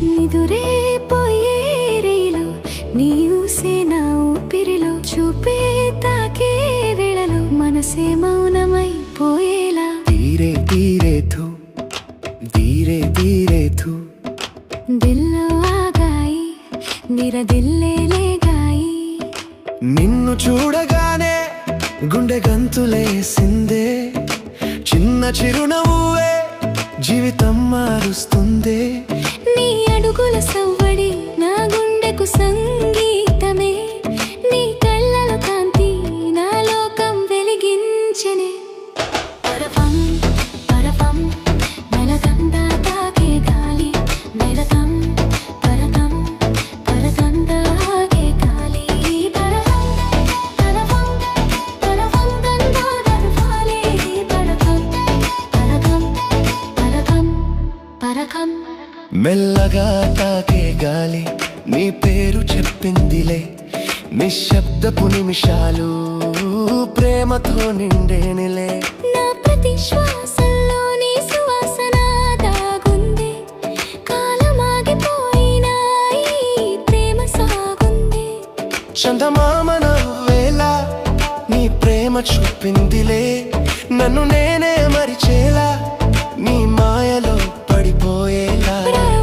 నిదురే పోయే రేలో నీవు సేనా ఊపిరిలో చూపే తాకే వేళలో మనసే మౌనమైపోయేలా धीरे धीरे थू धीरे धीरे थू దిల్లో ఆగాయి నిరదిల్లే లేగాయి నిన్ను చూడగానే గుండె గంతులేసిందే చిన్న చిరునవ్వే జీవితం మారుస్తుంది నీ అడుగుల సవ్వడి నా గుండెకు సంగీతమే నీ కళ్ళల కాంతి నా లోకం వెలిగించెనే పరపం పరపం మెలకందా తాకే గాలి మెలకం పరకం పరకందా ఆగే గాలి పరపం పరపం పరపం గంగా గర్భాలే పరపం పరకం పరకం పరకం మెల్లగా తాకే గాలి నీ పేరు చెప్పిందిలే నిశ్శబ్దపు నిమిషాలు ప్రేమతో నిండేనిలే నా ప్రతి శ్వాసలో నీ సువాసన దాగుంది కాలమాగిపోయినా ఈ ప్రేమ సాగుంది చందమామ నవ్వేలా నీ ప్రేమ చూపిందిలే నన్ను నేనే మరిచేలా నీ మాయలో పడిపోయేలా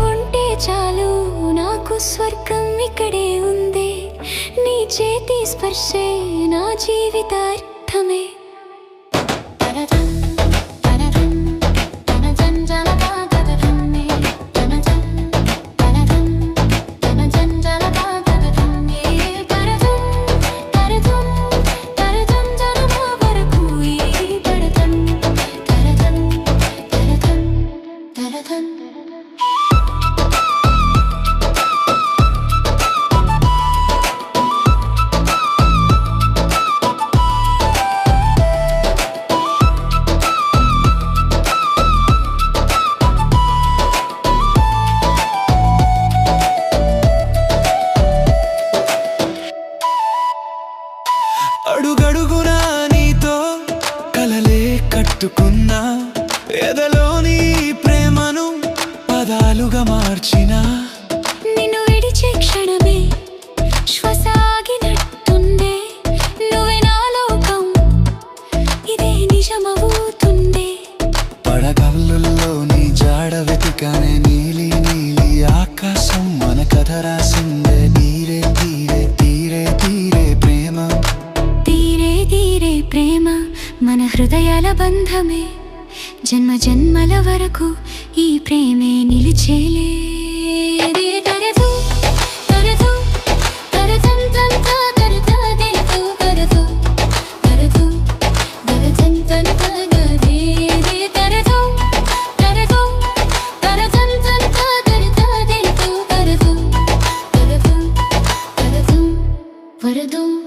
ఉంటే చాలు నాకు స్వర్గం ఇక్కడే ఉంది నీ చేతి స్పర్శే నా జీవితార్థమే పరదం పరదం తనజం జలగా గదరమ్మే తనజం పరదం తనజం జలగా గదరమ్మే పరదం పరదం పరదం జనమా వరకు ఈ పరదం పరదం పరదం పరదం అడుగడుగునా నీతో కలలే కట్టుకున్నా ఎదలోని ప్రేమను పదాలుగా మార్చినా నిన్ను విడిచే క్షణమే శ్వాస ఆగినట్టుండే నువ్వే నా లోకం ఇదే నిజమవుతుండే పడగళ్ళల్లో నీ జాడ వెతికానే నీలి నీలి ఆకాశం మన కథ రాసిందే ధీరే ధీరే ధీరే ధీరే ప్రేమ తీరే తీరే ప్రేమ మన హృదయాల బంధమే జన్మ జన్మల వరకు ఈ ప్రేమే నిలిచేలే